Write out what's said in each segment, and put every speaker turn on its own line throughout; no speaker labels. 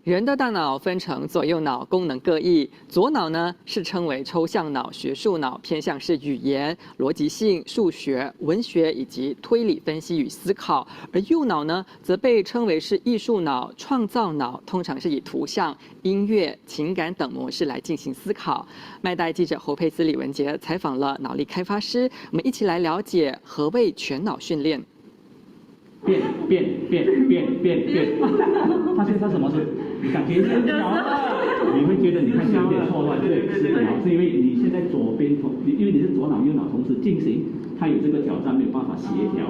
人的大脑分成左右脑，功能各异。左脑呢是称为抽象脑、学术脑，偏向是语言、逻辑性、数学、文学以及推理分析与思考；而右脑呢则被称为是艺术脑、创造脑，通常是以图像、音乐、情感等模式来进行思考。麦代记者侯佩斯、李文杰采访了脑力开发师，我们一起来了解何谓全脑训练。
变，发现它什么事？你感觉是脑了，你会觉得你看起来有点错乱，对，是脑，是因为你现在左边因为你是左脑右脑同时进行，它有这个挑战，没有办法协调。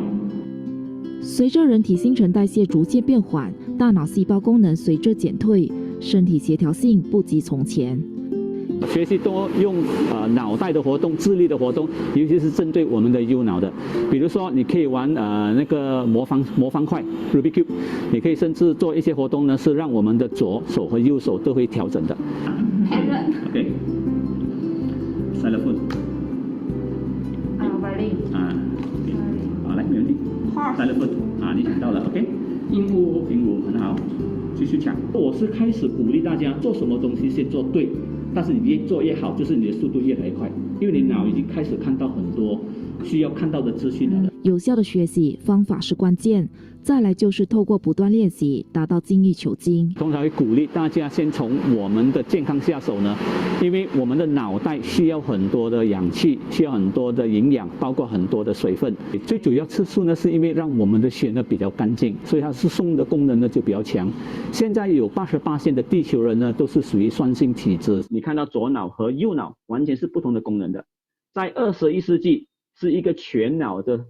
随着人体新陈代谢逐渐变缓，大脑细胞功能随着减退，身体协调性不及从前。
学习多用脑袋的活动、智力的活动，尤其是针对我们的右脑的。比如说，你可以玩那个魔方块 Rubik Cube， 你可以甚至做一些活动呢，是让我们的左手和右手都会调整的。OK。Xylophone。
violin。
OK。好，来，没问题。Xylophone。你想到了 ，OK。鹦鹉很好，继续讲。我是开始鼓励大家做什么东西先做对。但是你越做越好，就是你的速度越来越快，因为你脑已经开始看到很多需要看到的资讯了。
有效的学习方法是关键，再来就是透过不断练习，达到精益求精。
通常会鼓励大家先从我们的健康下手呢，因为我们的脑袋需要很多的氧气，需要很多的营养，包括很多的水分。最主要次数呢，是因为让我们的血呢比较干净，所以它输送的功能呢就比较强。现在有88%的地球人呢都是属于酸性体质。你看到左脑和右脑完全是不同的功能的，在21世纪是一个全脑的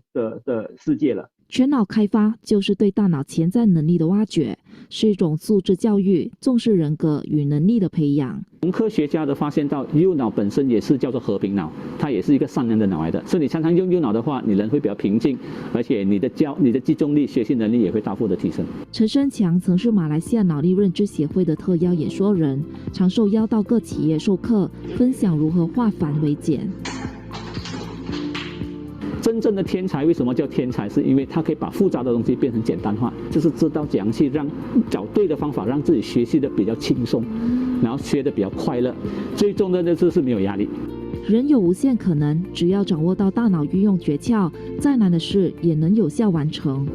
世界了。
全脑开发就是对大脑潜在能力的挖掘，是一种素质教育，重视人格与能力的培养。
从科学家的发现到，右脑本身也是叫做和平脑，它也是一个善良的脑来的。所以你常常用右脑的话，你人会比较平静，而且你的集中力、学习能力也会大幅的提升。
陈生强曾是马来西亚脑力认知协会的特邀演说人，常受邀到各企业授课，分享如何化繁为简。
真正的天才为什么叫天才？是因为他可以把复杂的东西变成简单化，就是知道怎样去找对的方法，让自己学习的比较轻松，然后学的比较快乐。最重要的就是没有压力。
人有无限可能，只要掌握到大脑运用诀窍，再难的事也能有效完成。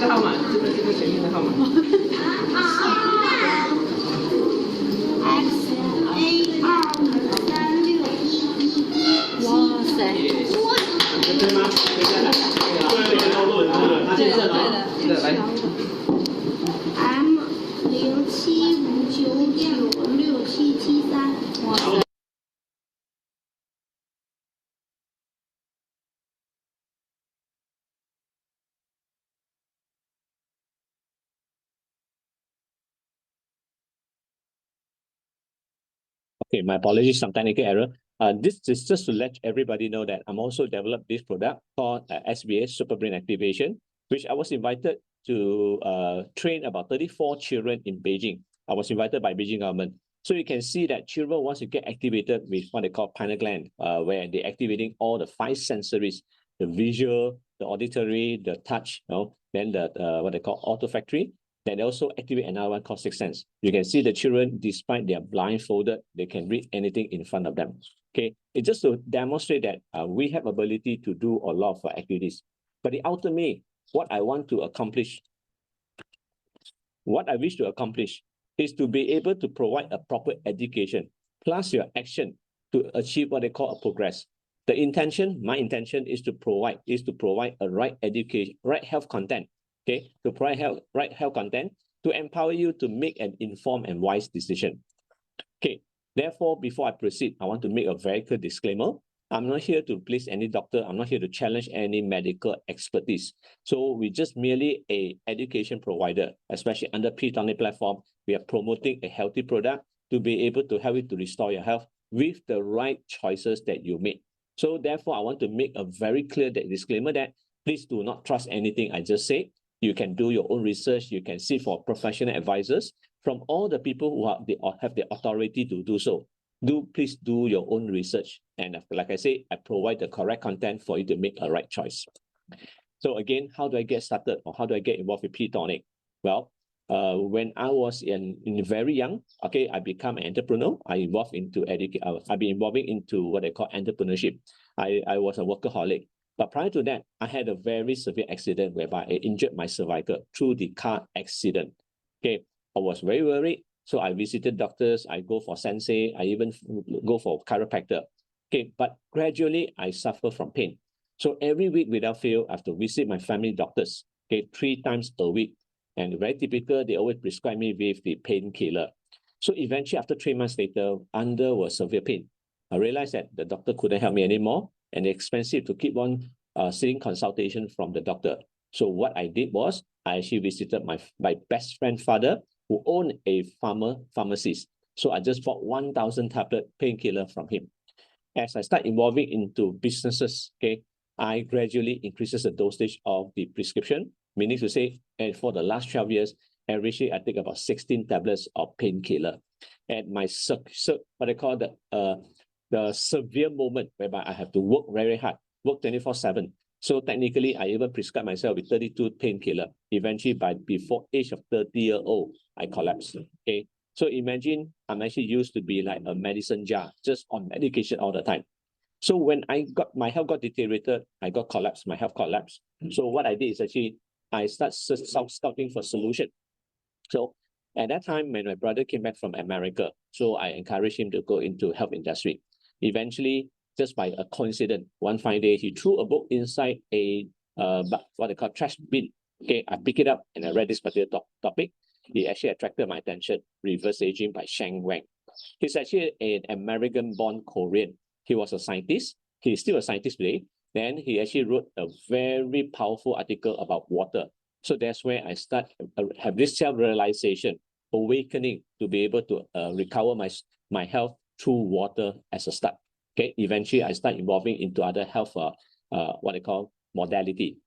个号码，这个前面的号码。
哇塞！
对吗？
对的。
这个来。
M 0759967773。
哇塞！Okay,
my apologies, some technical error. This is just to let everybody know that I'm also developed this product called S.E.E.D.S Super Brain Activation, which I was invited to train about 34 children in Beijing. I was invited by Beijing government. So you can see that children, once you get activated with what they call pineal gland, where they're activating all the 5 sensories, the visual, the auditory, the touch, then the what they call olfactory. Then they also activate another one called 6th sense. You can see the children, despite they are blindfolded, they can read anything in front of them. Okay, it's just to demonstrate that we have ability to do a lot of activities. But the ultimate, what I want to accomplish, what I wish to accomplish is to be able to provide a proper education plus your action to achieve what they call a progress. The intention, my intention is to provide a right education, right health content. Okay, to provide right health content to empower you to make an informed and wise decision. Okay, therefore, before I proceed, I want to make a very clear disclaimer. I'm not here to please any doctor. I'm not here to challenge any medical expertise. So we're just merely a education provider, especially under PTonic platform. We are promoting a healthy product to be able to help you to restore your health with the right choices that you make. So therefore, I want to make a very clear disclaimer that please do not trust anything I just said. You can do your own research. You can seek for professional advisors from all the people who have the authority to do so. Please do your own research. And like I say, I provide the correct content for you to make a right choice. So again, how do I get started or how do I get involved with PTonic? Well, when I was in very young, okay, I become an entrepreneur. I've been involving into what they call entrepreneurship. I was a workaholic. But prior to that, I had a very severe accident whereby I injured my cervical through the car accident. Okay, I was very worried. So I visited doctors, I go for sensei, I even go for chiropractor. Okay, but gradually I suffer from pain. So every week without fail, I have to visit my family doctors, okay, 3 times a week. And very typical, they always prescribe me with the painkiller. So eventually, after 3 months later, under was severe pain. I realized that the doctor couldn't help me anymore, and it's expensive to keep on seeing consultation from the doctor. So what I did was, I actually visited my best friend's father, who owned a pharmacy. So I just bought 1,000 tablet painkiller from him. As I start evolving into businesses, okay, I gradually increases the dosage of the prescription, meaning to say, and for the last 12 years, every day I take about 16 tablets of painkiller. And my what I call the severe moment whereby I have to work very hard, work 24/7. So technically, I even prescribed myself with 32 painkiller. Eventually, before age of 30-year-old, I collapsed. Okay, so imagine I'm actually used to be like a medicine jar, just on medication all the time. So when my health got deteriorated, my health collapsed. So what I did is actually I started scouting for solution. So at that time, when my brother came back from America, so I encouraged him to go into health industry. Eventually, just by a coincidence, one fine day, he threw a book inside a what they call trash bin. Okay, I picked it up and I read this particular topic. It actually attracted my attention. Reverse aging by Shang Wang. He's actually an American-born Korean. He was a scientist. He's still a scientist today. Then he actually wrote a very powerful article about water. So that's where I have this self-realization, awakening to be able to recover my health through water as a start. Okay, eventually I start evolving into other health, what they call modality.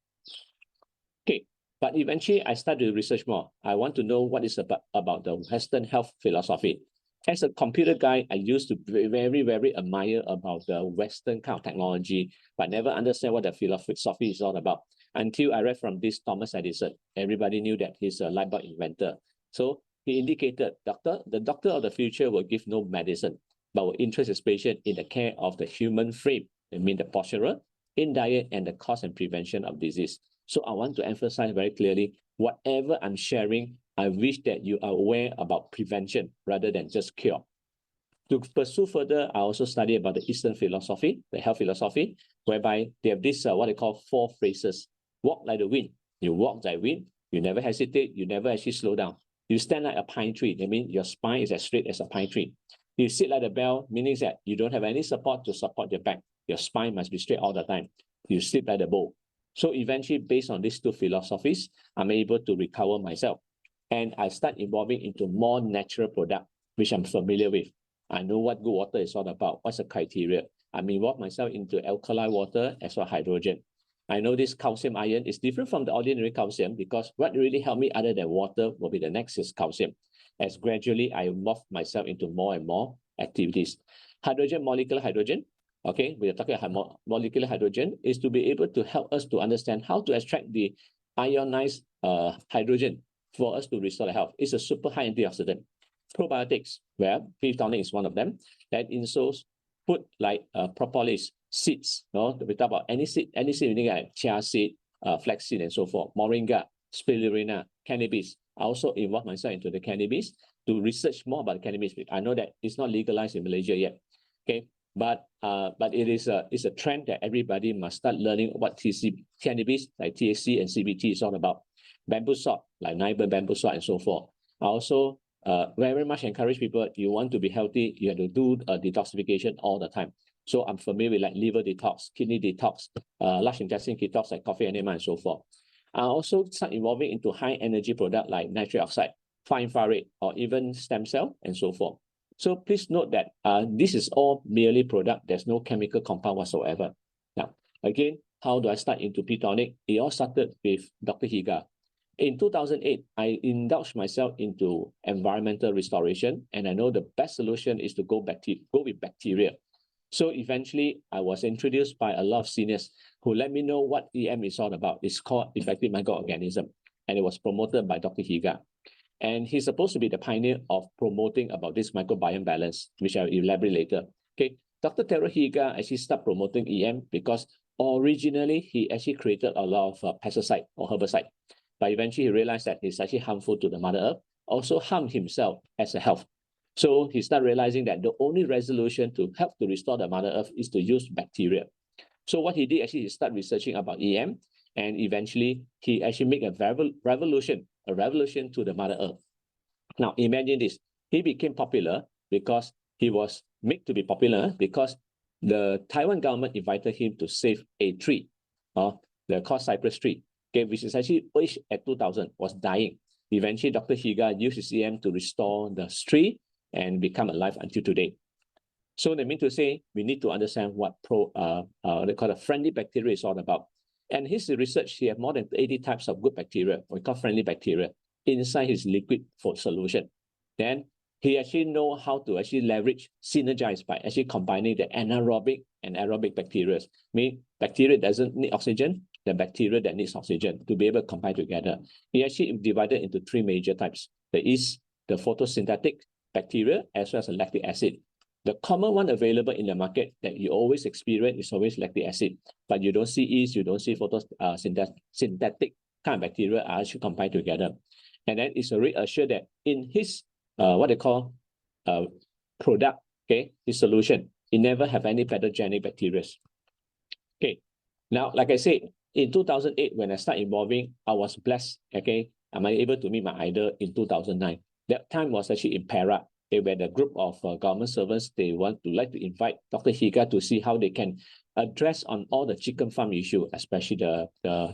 Okay, but eventually I start to research more. I want to know what is about the Western health philosophy. As a computer guy, I used to very, very admire about the Western kind of technology, but never understand what the philosophy is all about. Until I read from this Thomas Edison. Everybody knew that he's a light bulb inventor. So he indicated, the doctor of the future will give no medicine, but will interest his patient in the care of the human frame, I mean the postural, in diet, and the cause and prevention of disease. So I want to emphasize very clearly, whatever I'm sharing, I wish that you are aware about prevention rather than just cure. To pursue further, I also study about the Eastern philosophy, the health philosophy, whereby they have this, what they call 4 phrases. Walk like the wind. You walk like wind. You never hesitate. You never actually slow down. You stand like a pine tree. That means your spine is as straight as a pine tree. You sit like a bell, meaning that you don't have any support to support your back. Your spine must be straight all the time. You sleep like a bow. So eventually, based on these 2 philosophies, I'm able to recover myself. And I start evolving into more natural product, which I'm familiar with. I know what good water is all about. What's the criteria? I'm involved myself into alkali water as well as hydrogen. I know this calcium ion is different from the ordinary calcium because what really helped me other than water will be the next is calcium. As gradually I morph myself into more and more activities. Hydrogen, molecular hydrogen, okay, we are talking about molecular hydrogen, is to be able to help us to understand how to extract the ionized hydrogen for us to restore the health. It's a super high antioxidant. Probiotics, where PTonic is one of them, that insoles food like propolis, seeds. No, we talk about any seed, meaning like chia seed, flax seed, and so forth. Moringa, spirulina, cannabis. I also involve myself into the cannabis to research more about cannabis. I know that it's not legalized in Malaysia yet. Okay, but it's a trend that everybody must start learning what cannabis like THC and CBT is all about. Bamboo salt, like Naiber bamboo salt, and so forth. I also very much encourage people, you want to be healthy, you have to do detoxification all the time. So I'm familiar with like liver detox, kidney detox, large intestine detox like coffee enema and so forth. I also start evolving into high energy product like nitric oxide, fine infrared, or even stem cell and so forth. So please note that this is all merely product. There's no chemical compound whatsoever. Now, again, how do I start into PTonic? It all started with Dr. Higa. In 2008, I indulged myself into environmental restoration, and I know the best solution is to go with bacteria. So eventually, I was introduced by a lot of seniors who let me know what EM is all about. It's called effective microorganism, and it was promoted by Dr. Higa. And he's supposed to be the pioneer of promoting about this microbiome balance, which I'll elaborate later. Okay, Dr. Tero Higa actually started promoting EM because originally he actually created a lot of pesticide or herbicide. But eventually he realized that it's actually harmful to the Mother Earth, also harm himself as a health. So he started realizing that the only resolution to help to restore the Mother Earth is to use bacteria. So what he did actually, he started researching about EM, and eventually he actually made a revolution to the Mother Earth. Now imagine this, he became popular because he was made to be popular because the Taiwan government invited him to save a tree, the called cypress tree. Okay, which is actually aged at 2000, was dying. Eventually, Dr. Higa used his EM to restore the tree and become alive until today. So they mean to say, we need to understand what they call a friendly bacteria is all about. And his research, he had more than 80 types of good bacteria, we call friendly bacteria, inside his liquid food solution. Then he actually know how to actually leverage, synergize by actually combining the anaerobic and aerobic bacteria. Meaning bacteria doesn't need oxygen, the bacteria that needs oxygen to be able to combine together. He actually divided into 3 major types. There is the photosynthetic bacteria as well as the lactic acid. The common one available in the market that you always experience is always lactic acid, but you don't see yeast, you don't see photosynthetic kind of bacteria are actually combined together. And then it's already assured that in his what they call product, okay, his solution, it never have any pathogenic bacteria. Okay, now like I said, in 2008, when I started evolving, I was blessed, okay, am I able to meet my idol in 2009. That time was actually in Perak, okay, where the group of government servants, they like to invite Dr. Higa to see how they can address on all the chicken farm issue, especially the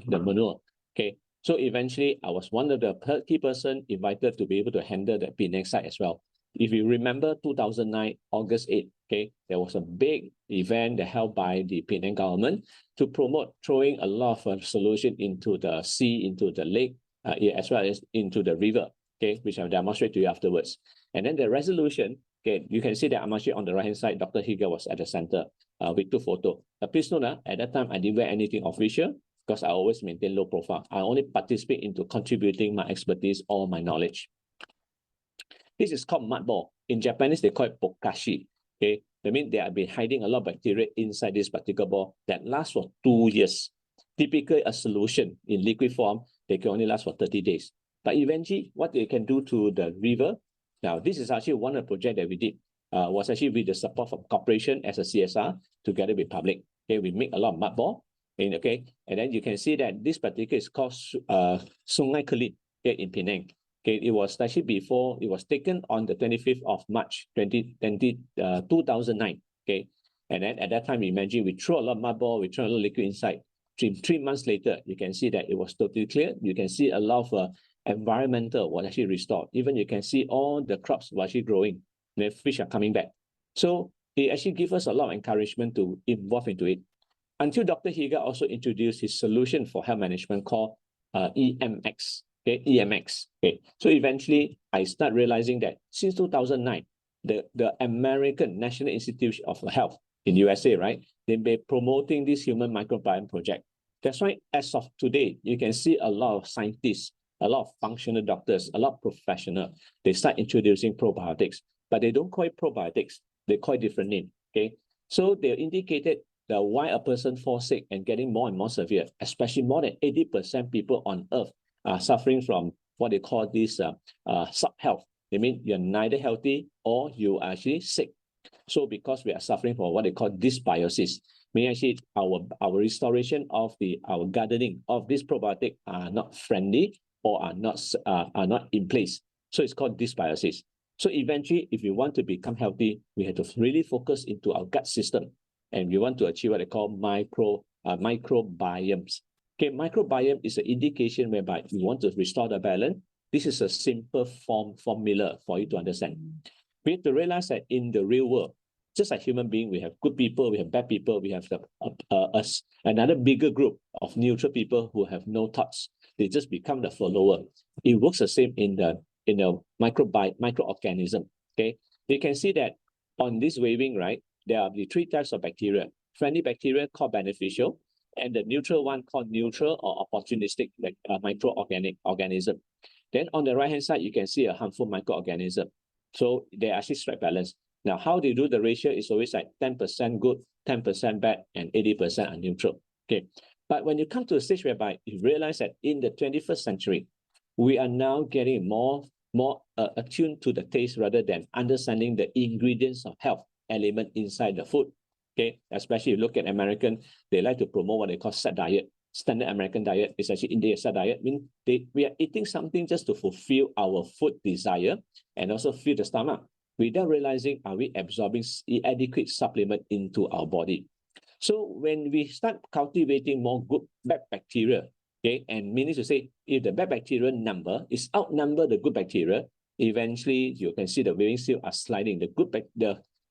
manure, okay. So eventually, I was one of the key person invited to be able to handle the Penang site as well. If you remember 2009, August 8, okay, there was a big event that held by the Penang government to promote throwing a lot of solution into the sea, into the lake, as well as into the river, okay, which I'll demonstrate to you afterwards. And then the resolution, okay, you can see that I'm actually on the right-hand side, Dr. Higa was at the center with 2 photos. Please note that at that time, I didn't wear anything official because I always maintain low profile. I only participate into contributing my expertise or my knowledge. This is called mud ball. In Japanese, they call it bokashi. Okay, that means they have been hiding a lot of bacteria inside this particular ball that lasts for 2 years. typically a solution in liquid form, they can only last for 30 days. But eventually, what they can do to the river, now this is actually one of the projects that we did, was actually with the support from corporation as a CSR together with public. Okay, we make a lot of mud ball, and okay, and then you can see that this particular is called Sungai Kelit, okay, in Penang. Okay, it was actually before, it was taken on the 25th of March 2009. Okay, and then at that time, imagine we throw a lot of mud ball, we throw a lot of liquid inside. Three months later, you can see that it was totally clear. You can see a lot of environmental was actually restored. Even you can see all the crops were actually growing. The fish are coming back. So it actually gives us a lot of encouragement to involve into it. Until Dr. Higa also introduced his solution for health management called EMX. Okay, EMX. Okay, so eventually I start realizing that since 2009, the American National Institute of Health in USA, right, they've been promoting this human microbiome project. That's why as of today, you can see a lot of scientists, a lot of functional doctors, a lot of professionals, they start introducing probiotics, but they don't call it probiotics. They call it different name, okay? So they indicated that why a person falls sick and getting more and more severe, especially more than 80% people on earth are suffering from what they call this sub-health. They mean you're neither healthy or you are actually sick. So because we are suffering from what they call dysbiosis, meaning actually our restoration of our gardening of this probiotic are not friendly or are not in place. So it's called dysbiosis. So eventually, if we want to become healthy, we have to really focus into our gut system, and we want to achieve what they call microbiomes. Okay, microbiome is an indication whereby we want to restore the balance. This is a simple formula for you to understand. We have to realize that in the real world, just like human beings, we have good people, we have bad people, we have another bigger group of neutral people who have no thoughts. They just become the follower. It works the same in the microorganism. Okay, you can see that on this waving, right, there are the three types of bacteria. Friendly bacteria called beneficial, and the neutral one called neutral or opportunistic microorganism. Then on the right hand side, you can see a harmful microorganism. So they actually strike balance. Now, how they do the ratio is always like 10% good, 10% bad, and 80% are neutral. Okay, but when you come to a stage whereby you realize that in the 21st century, we are now getting more attuned to the taste rather than understanding the ingredients of health element inside the food. Okay, especially if you look at American, they like to promote what they call SED diet. Standard American diet is actually India SED diet. Mean we are eating something just to fulfill our food desire and also fill the stomach, without realizing are we absorbing adequate supplement into our body. So when we start cultivating more good bad bacteria, okay, and meaning to say, if the bad bacteria number is outnumber the good bacteria, eventually you can see the waving seal are sliding.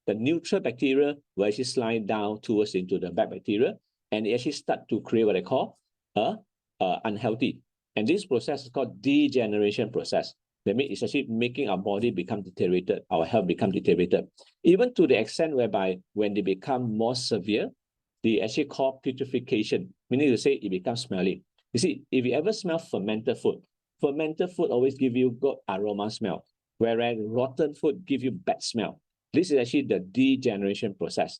The neutral bacteria will actually slide down towards into the bad bacteria, and it actually start to create what I call unhealthy. And this process is called degeneration process. That means it's actually making our body become deteriorated, our health become deteriorated, even to the extent whereby when they become more severe, they actually call putrefaction, meaning to say it becomes smelly. You see, if you ever smell fermented food always give you good aroma smell, whereas rotten food give you bad smell. This is actually the degeneration process.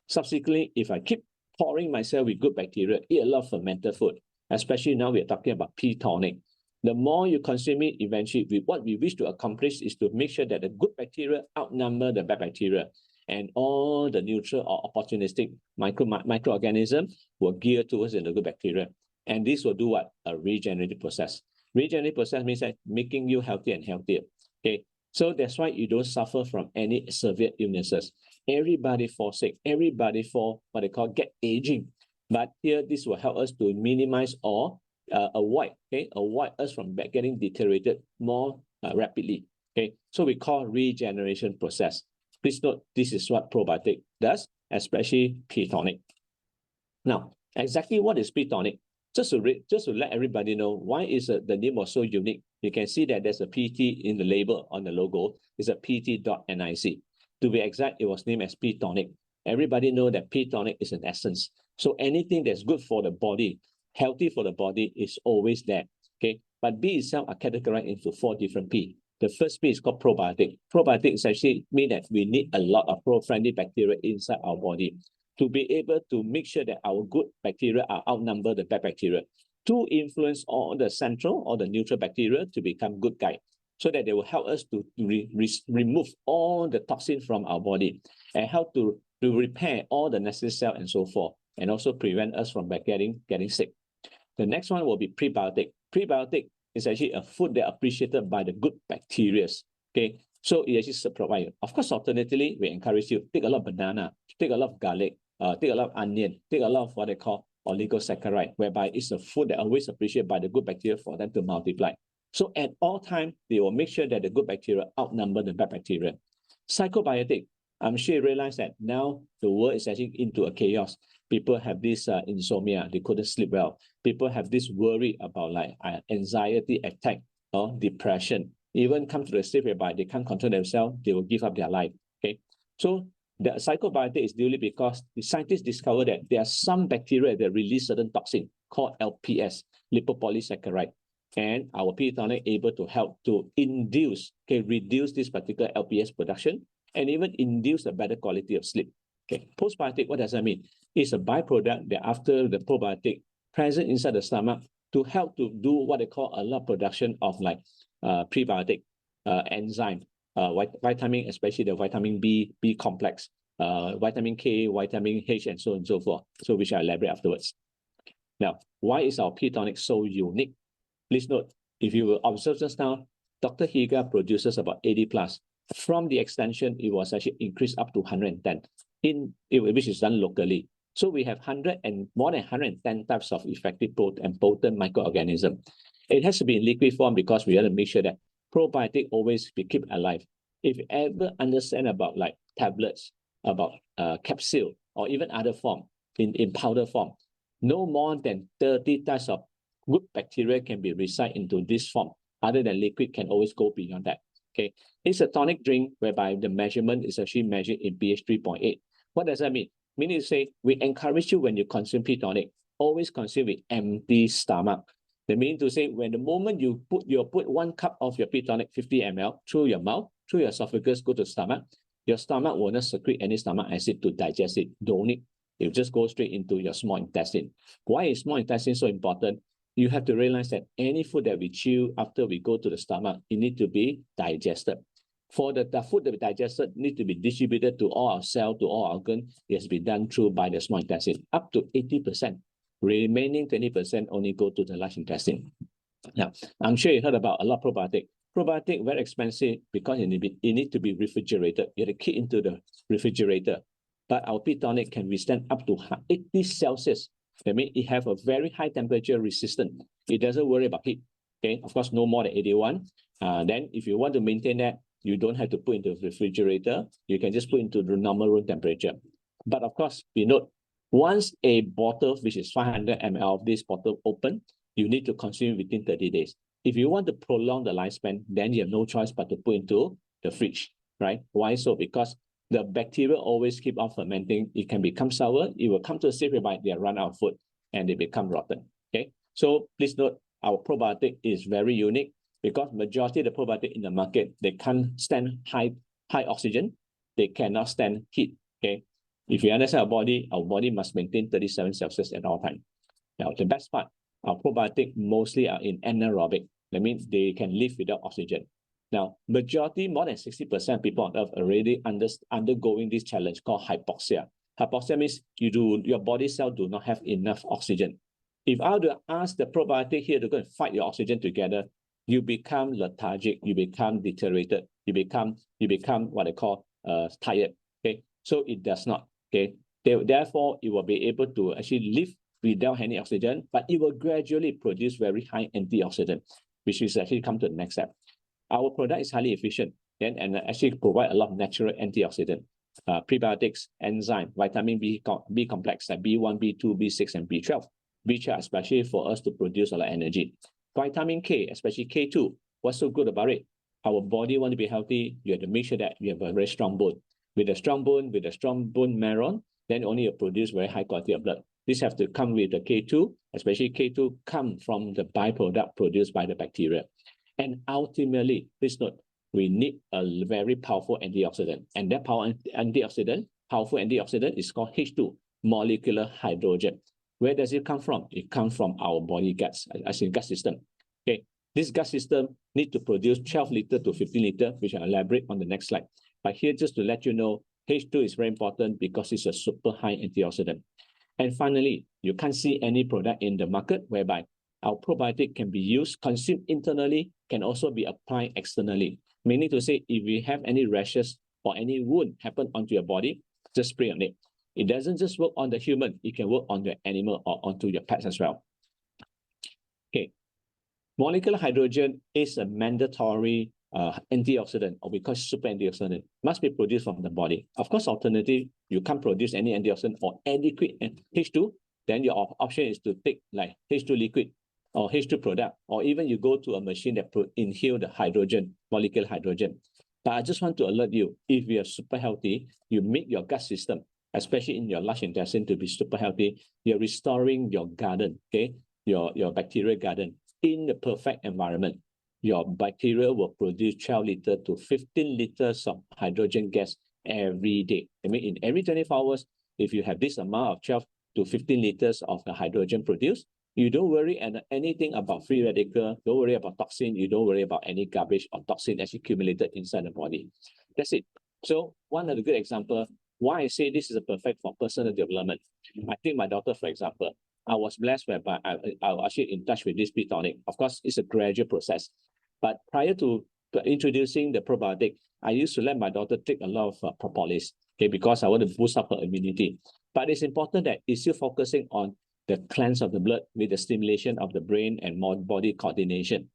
Subsequently, if I keep pouring myself with good bacteria, eat a lot of fermented food, especially now we're talking about PTonic. The more you consume it, eventually what we wish to accomplish is to make sure that the good bacteria outnumber the bad bacteria, and all the neutral or opportunistic microorganisms will gear towards the good bacteria. And this will do what? A regenerative process. Regenerative process means that making you healthier and healthier. Okay, so that's why you don't suffer from any severe illnesses. Everybody falls sick. Everybody fall what they call get aging. But here, this will help us to minimize or avoid us from getting deteriorated more rapidly. Okay, so we call regeneration process. Please note, this is what probiotic does, especially PTonic. Now, exactly what is PTonic? Just to let everybody know why is the name was so unique. You can see that there's a PT in the label on the logo. It's a PT.nic. To be exact, it was named as PTonic. Everybody know that PTonic is an essence. So anything that's good for the body, healthy for the body is always there. Okay, but B itself are categorized into 4 different P. The first P is called probiotic. Probiotic is actually mean that we need a lot of pro-friendly bacteria inside our body. to be able to make sure that our good bacteria are outnumber the bad bacteria, to influence all the central or the neutral bacteria to become good guy, so that they will help us to remove all the toxin from our body and help to repair all the necessary cell and so forth, and also prevent us from getting sick. The next one will be prebiotic. Prebiotic is actually a food that appreciated by the good bacteria. Okay, so it actually provide. Of course, alternatively, we encourage you take a lot of banana, take a lot of garlic, take a lot of onion, take a lot of what they call oligosaccharide, whereby it's a food that always appreciated by the good bacteria for them to multiply. So at all times, they will make sure that the good bacteria outnumber the bad bacteria. Psychobiotic, I'm sure you realize that now the world is actually into a chaos. People have this insomnia, they couldn't sleep well. People have this worry about like anxiety attack or depression. Even come to the state whereby they can't control themselves, they will give up their life. Okay, so the psychobiotic is due because the scientists discovered that there are some bacteria that release certain toxin called LPS, lipopolysaccharide. And our PTonic able to help to induce, reduce this particular LPS production and even induce a better quality of sleep. Okay, postbiotic, what does that mean? It's a byproduct that after the probiotic present inside the stomach to help to do what they call a lot of production of like prebiotic enzyme, vitamin, especially the vitamin B complex, vitamin K, vitamin H, and so on and so forth. So which I'll elaborate afterwards. Now, why is our PTonic so unique? Please note, if you will observe just now, Dr. Higa produces about 80 plus. From the extension, it was actually increased up to 110, which is done locally. So we have more than 110 types of effective and potent microorganisms. It has to be in liquid form because we have to make sure that probiotic always be kept alive. If you ever understand about like tablets, about capsule, or even other form, in powder form, no more than 30 types of good bacteria can be recycled into this form. Other than liquid can always go beyond that. Okay, it's a tonic drink whereby the measurement is actually measured in pH 3.8. What does that mean? Meaning to say, we encourage you when you consume PTonic, always consume with empty stomach. That means to say, when the moment you put 1 cup of your PTonic 50 ml through your mouth, through your esophagus, go to stomach, your stomach will not secrete any stomach acid to digest it. Don't need. It will just go straight into your small intestine. Why is small intestine so important? You have to realize that any food that we chew after we go to the stomach, it needs to be digested. For the food that we digested need to be distributed to all our cells, to all our organs. It has to be done through by the small intestine, up to 80%. Remaining 20% only go to the large intestine. Now, I'm sure you heard about a lot of probiotic. Probiotic, very expensive because it need to be refrigerated. You have to keep into the refrigerator. But our PTonic can withstand up to 80 Celsius. That means it have a very high temperature resistant. It doesn't worry about heat. Okay, of course, no more than 81. Then if you want to maintain that, you don't have to put into the refrigerator. You can just put into the normal room temperature. But of course, we note, once a bottle, which is 500 ml of this bottle open, you need to consume within 30 days. If you want to prolong the lifespan, then you have no choice but to put into the fridge, right? Why so? Because the bacteria always keep on fermenting. It can become sour. It will come to a state whereby they run out of food and they become rotten. Okay, so please note our probiotic is very unique because majority of the probiotic in the market, they can't stand high oxygen. They cannot stand heat. Okay, if you understand our body must maintain 37 Celsius at all times. Now, the best part, our probiotic mostly are in anaerobic. That means they can live without oxygen. Now, majority, more than 60% of people on Earth already undergoing this challenge called hypoxia. Hypoxia means your body cell do not have enough oxygen. If I were to ask the probiotic here to go and fight your oxygen together, you become lethargic, you become deteriorated, you become what they call tired. Okay, so it does not. Okay, therefore it will be able to actually live without any oxygen, but it will gradually produce very high antioxidant, which is actually come to the next step. Our product is highly efficient and actually provide a lot of natural antioxidant, prebiotics, enzyme, vitamin B complex like B1, B2, B6, and B12. B12 especially for us to produce a lot of energy. Vitamin K, especially K2. What's so good about it? Our body want to be healthy. You have to make sure that you have a very strong bone. With a strong bone marrow, then only you produce very high quality of blood. This have to come with the K2, especially K2 come from the byproduct produced by the bacteria. And ultimately, please note, we need a very powerful antioxidant. And that powerful antioxidant is called H2. molecular hydrogen. Where does it come from? It comes from our body guts, as in gut system. Okay, this gut system need to produce 12 liter to 15 liter, which I'll elaborate on the next slide. But here, just to let you know, H2 is very important because it's a super high antioxidant. And finally, you can't see any product in the market whereby our probiotic can be used, consumed internally, can also be applied externally. Meaning to say, if we have any rashes or any wound happen onto your body, just spray on it. It doesn't just work on the human, it can work on the animal or onto your pets as well. Okay, molecular hydrogen is a mandatory antioxidant, or we call it super antioxidant, must be produced from the body. Of course, alternative, you can't produce any antioxidant or adequate H2, then your option is to take like H2 liquid or H2 product, or even you go to a machine that inhale the hydrogen, molecular hydrogen. But I just want to alert you, if you are super healthy, you make your gut system, especially in your large intestine, to be super healthy, you're restoring your garden, okay, your bacterial garden in the perfect environment. Your bacteria will produce 12 liters to 15 liters of hydrogen gas every day. I mean, in every 24 hours, if you have this amount of 12 to 15 liters of the hydrogen produced, you don't worry anything about free radical, don't worry about toxin, you don't worry about any garbage or toxin that's accumulated inside the body. That's it. So one of the good examples, why I say this is a perfect for personal development. I think my daughter, for example, I was blessed whereby I was actually in touch with this PTonic. Of course, it's a gradual process. But prior to introducing the probiotic, I used to let my daughter take a lot of propolis, okay, because I want to boost up her immunity. But it's important that it's still focusing on the cleanse of the blood with the stimulation of the brain and more body coordination.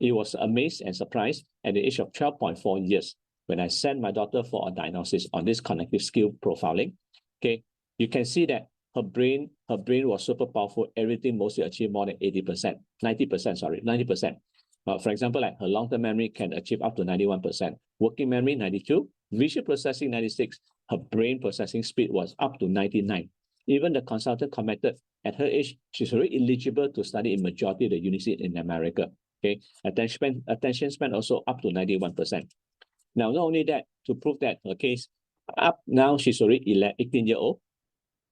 It was amazed and surprised at the age of 12.4 years when I sent my daughter for a diagnosis on this cognitive skill profiling. Okay, you can see that her brain was super powerful. Everything mostly achieved more than 80%, 90%. For example, like her long-term memory can achieve up to 91%, working memory 92%, visual processing 96%, her brain processing speed was up to 99%. Even the consultant commented at her age, she's already eligible to study in majority of the universities in America. Okay, attention span also up to 91%. Now, not only that, to prove that her case, up now she's already 18 years old.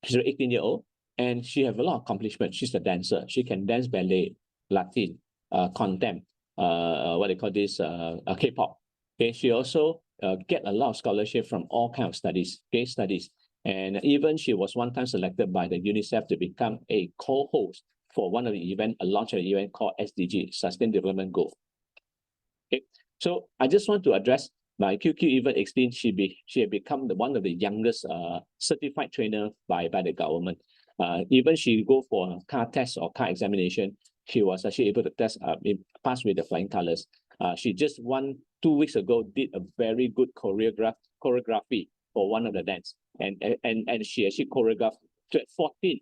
She's already 18 years old, and she have a lot of accomplishments. She's a dancer. She can dance ballet, Latin, contempt, what they call this, K-pop. Okay, she also get a lot of scholarship from all kinds of studies, case studies. And even she was one time selected by the UNICEF to become a co-host for one of the event, a launch of the event called SDG, Sustainable Development Goal. Okay, so I just want to address my QQ even explained she had become one of the youngest certified trainer by the government. Even she go for a car test or car examination, she was actually able to pass with the flying colors. She just 2 weeks ago did a very good choreography for one of the dance, and she actually choreographed 14,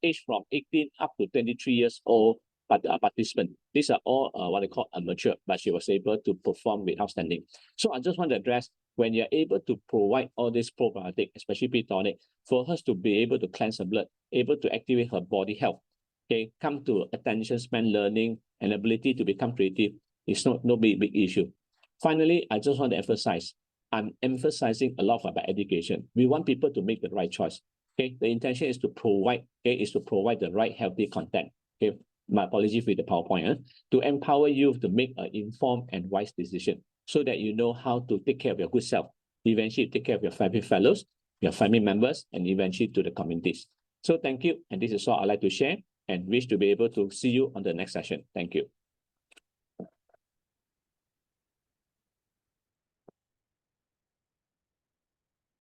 age from 18 up to 23 years old. But participant, these are all what they call amateur, but she was able to perform with outstanding. So I just want to address, when you're able to provide all this probiotic, especially PTonic, for her to be able to cleanse her blood, able to activate her body health, okay, come to attention span, learning, and ability to become creative, it's no big issue. Finally, I just want to emphasize, I'm emphasizing a lot about education. We want people to make the right choice. Okay, the intention is to provide, the right healthy content. Okay, my apologies with the PowerPoint, to empower you to make an informed and wise decision so that you know how to take care of your good self, eventually take care of your family fellows, your family members, and eventually to the communities. So thank you, and this is all I'd like to share, and wish to be able to see you on the next session. Thank you.